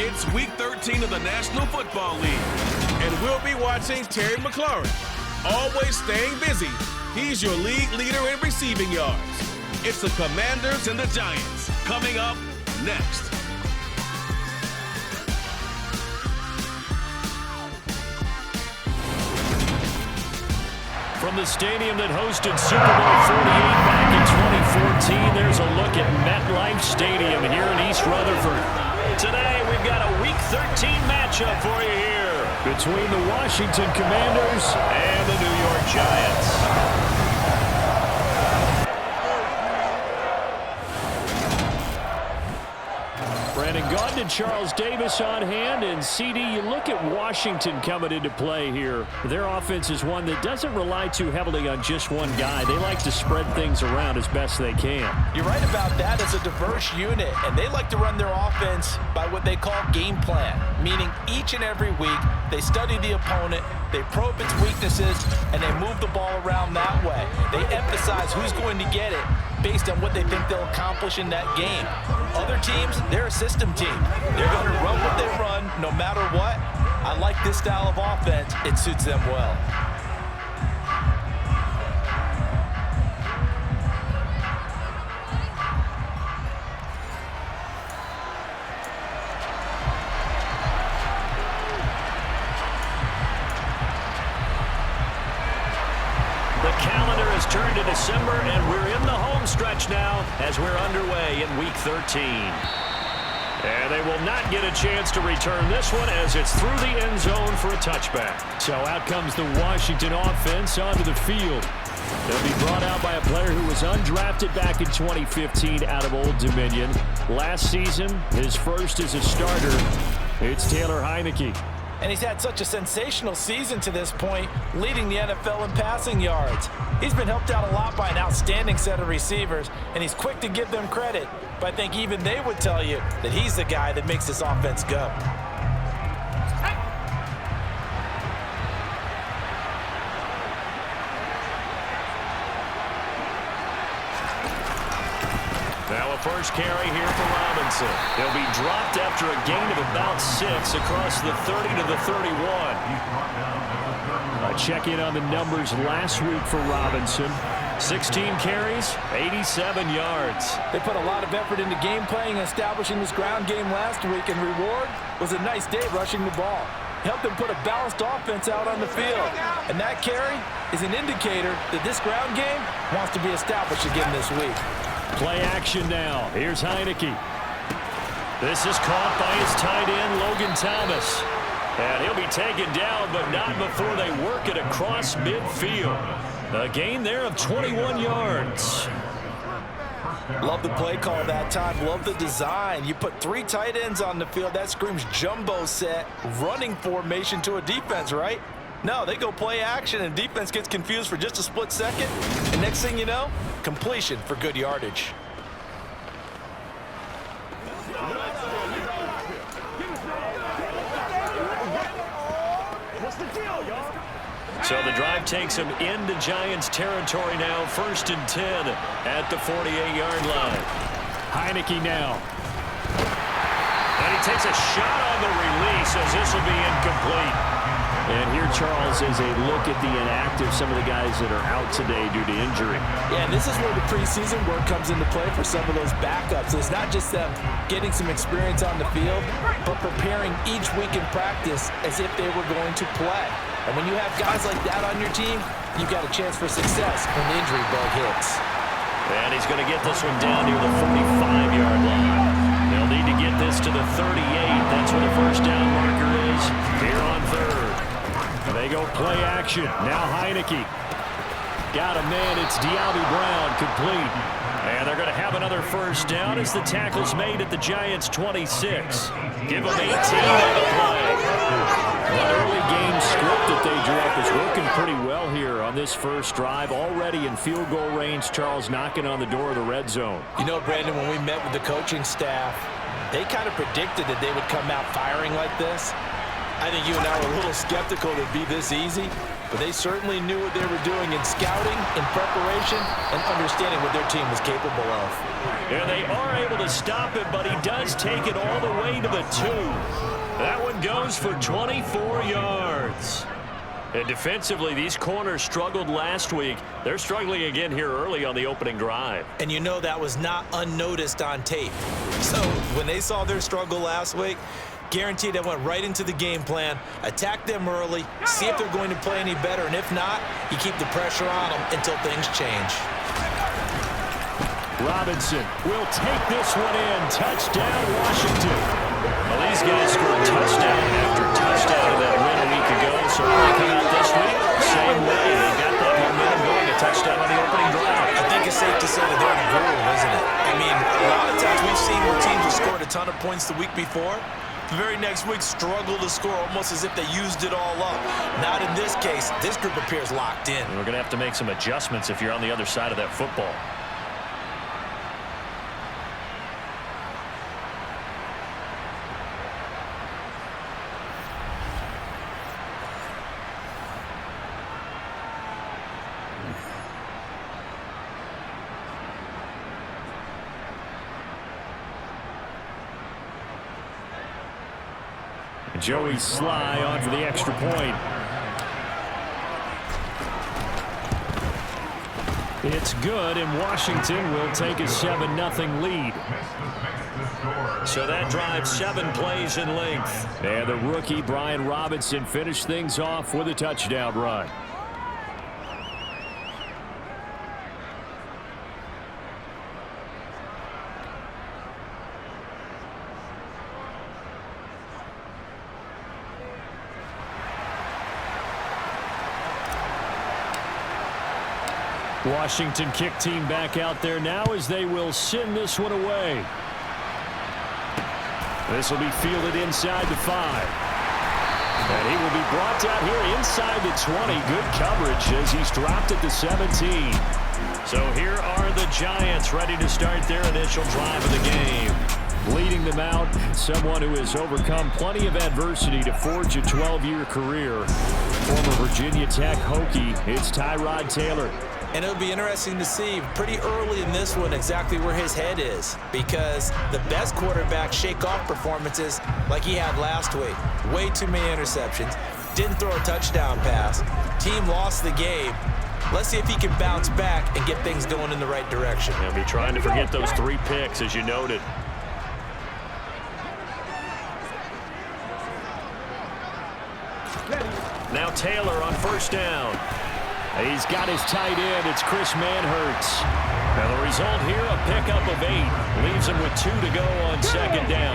It's Week 13 of the National Football League. And we'll be watching Terry McLaurin, always staying busy. He's your league leader in receiving yards. It's the Commanders and the Giants coming up next. From the stadium that hosted Super Bowl 48 back in 2014, there's a look at MetLife Stadium here in East Rutherford. Today, we've got a Week 13 matchup for you here between the Washington Commanders and the New York Giants. Brandon Gaudin and Charles Davis on hand. And CD, you look at Washington coming into play here. Their offense is one that doesn't rely too heavily on just one guy. They like to spread things around as best they can. You're right about that. It's a diverse unit, and they like to run their offense by what they call game plan, meaning each and every week they study the opponent, they probe its weaknesses, and they move the ball around that way. They emphasize who's going to get it based on what they think they'll accomplish in that game. Other teams, they're a system team. They're going to run what they run no matter what. I like this style of offense. It suits them well. Turned to December, and we're in the home stretch now as we're underway in Week 13. And they will not get a chance to return this one as it's through the end zone for a touchback. So out comes the Washington offense onto the field. They'll be brought out by a player who was undrafted back in 2015 out of Old Dominion. Last season, his first as a starter, it's Taylor Heineke. And he's had such a sensational season to this point, leading the NFL in passing yards. He's been helped out a lot by an outstanding set of receivers, and he's quick to give them credit. But I think even they would tell you that he's the guy that makes this offense go. Now a first carry here for Robinson. He'll be dropped after a gain of about 6 across the 30 to the 31. A check-in on the numbers last week for Robinson. 16 carries, 87 yards. They put a lot of effort into game playing and establishing this ground game last week, and reward was a nice day rushing the ball. Helped them put a balanced offense out on the field. And that carry is an indicator that this ground game wants to be established again this week. Play action now. Here's Heineke. This is caught by his tight end, Logan Thomas. And he'll be taken down, but not before they work it across midfield. A gain there of 21 yards. Love the play call that time. Love the design. You put 3 tight ends on the field. That screams jumbo set, running formation to a defense, right? No, they go play action, and defense gets confused for just a split second. And next thing you know, completion for good yardage. So the drive takes him into Giants territory now. 1st and 10 at the 48-yard line. Heineke now. And he takes a shot on the release as this will be incomplete. And here, Charles, is a look at the inactive, some of the guys that are out today due to injury. Yeah, and this is where the preseason work comes into play for some of those backups. It's not just them getting some experience on the field, but preparing each week in practice as if they were going to play. And when you have guys like that on your team, you've got a chance for success when the injury bug hits. And he's going to get this one down near the 45-yard line. They'll need to get this to the 38. That's where the first down marker is here on 3rd. They go play action. Now Heineke. Got a man. It's Diaby Brown complete. And they're going to have another first down as the tackle's made at the Giants' 26. Give them 18 on the play. That early game script that they drew up is working pretty well here on this first drive. Already in field goal range, Charles knocking on the door of the red zone. You know, Brandon, when we met with the coaching staff, they kind of predicted that they would come out firing like this. I think you and I were a little skeptical that it'd be this easy, but they certainly knew what they were doing in scouting, in preparation, and understanding what their team was capable of. And they are able to stop it, but he does take it all the way to the 2. That one goes for 24 yards. And defensively, these corners struggled last week. They're struggling again here early on the opening drive. And you know that was not unnoticed on tape. So when they saw their struggle last week, guaranteed they went right into the game plan, attack them early, see if they're going to play any better, and if not, you keep the pressure on them until things change. Robinson will take this one in. Touchdown, Washington. Well, these guys scored touchdown after touchdown of that win a week ago, so they come out this week, same way. They got that momentum going, a touchdown on the opening drive. I think it's safe to say that they're in a groove, isn't it? I mean, a lot of times we've seen where teams have scored a ton of points the week before, the very next week struggle to score almost as if they used it all up. Not in this case. This group appears locked in. And we're going to have to make some adjustments if you're on the other side of that football. Joey Sly on for the extra point. It's good, and Washington will take a 7-0 lead. So that drives 7 plays in length. And the rookie, Brian Robinson, finished things off with a touchdown run. Washington kick team back out there now as they will send this one away. This will be fielded inside the 5. And he will be brought down here inside the 20. Good coverage as he's dropped at the 17. So here are the Giants ready to start their initial drive of the game. Leading them out, someone who has overcome plenty of adversity to forge a 12-year career. Former Virginia Tech Hokie, it's Tyrod Taylor. And it'll be interesting to see pretty early in this one exactly where his head is, because the best quarterbacks shake off performances like he had last week. Way too many interceptions. Didn't throw a touchdown pass. Team lost the game. Let's see if he can bounce back and get things going in the right direction. He'll be trying to forget those 3 picks, as you noted. Now Taylor on first down. He's got his tight end. It's Chris Manhertz. Now the result here, a pickup of 8. Leaves him with 2 to go on second down.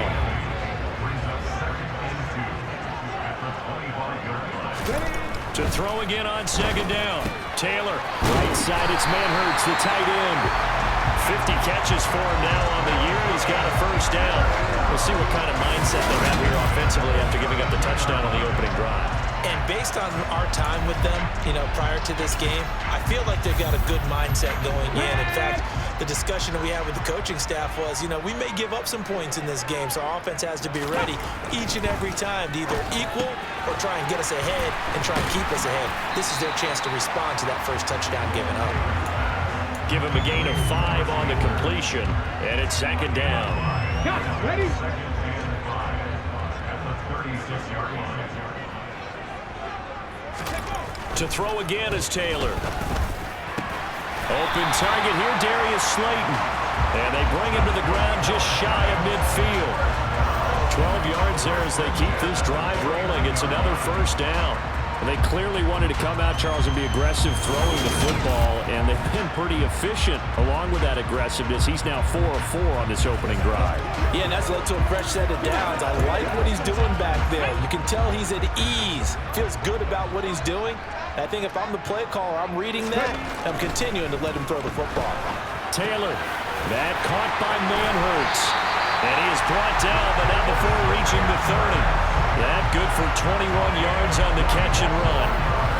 To throw again on second down. Taylor, right side, it's Manhertz, the tight end. 50 catches for him now on the year. He's got a first down. We'll see what kind of mindset they have here offensively after giving up the touchdown on the opening drive. And based on our time with them, prior to this game, I feel like they've got a good mindset going in. In fact, the discussion that we had with the coaching staff was, we may give up some points in this game, so our offense has to be ready each and every time to either equal or try and get us ahead and try and keep us ahead. This is their chance to respond to that first touchdown given up. Give him a gain of 5 on the completion, and it's second down. Ready? To throw again is Taylor. Open target here, Darius Slayton. And they bring him to the ground just shy of midfield. 12 yards there as they keep this drive rolling. It's another first down. And they clearly wanted to come out, Charles, and be aggressive throwing the football, and they've been pretty efficient along with that aggressiveness. He's now 4 of 4 on this opening drive. Yeah, and that's led to a fresh set of downs. I like what he's doing back there. You can tell he's at ease. Feels good about what he's doing. I think if I'm the play caller, I'm reading that. I'm continuing to let him throw the football. Taylor, that caught by Manhertz. And he is brought down, but not before reaching the 30. That good for 21 yards on the catch and run.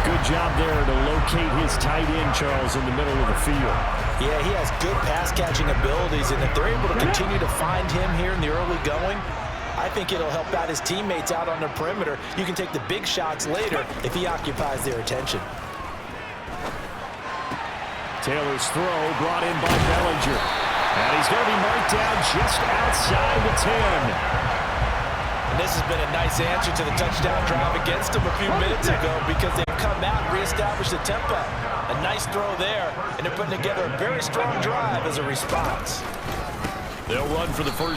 Good job there to locate his tight end, Charles, in the middle of the field. Yeah, he has good pass-catching abilities, and if they're able to continue to find him here in the early going, I think it'll help out his teammates out on the perimeter. You can take the big shots later if he occupies their attention. Taylor's throw brought in by Bellinger. And he's going to be marked down just outside the 10. And this has been a nice answer to the touchdown drive against them a few minutes ago because they've come out and reestablished the tempo. A nice throw there, and they're putting together a very strong drive as a response. They'll run for the first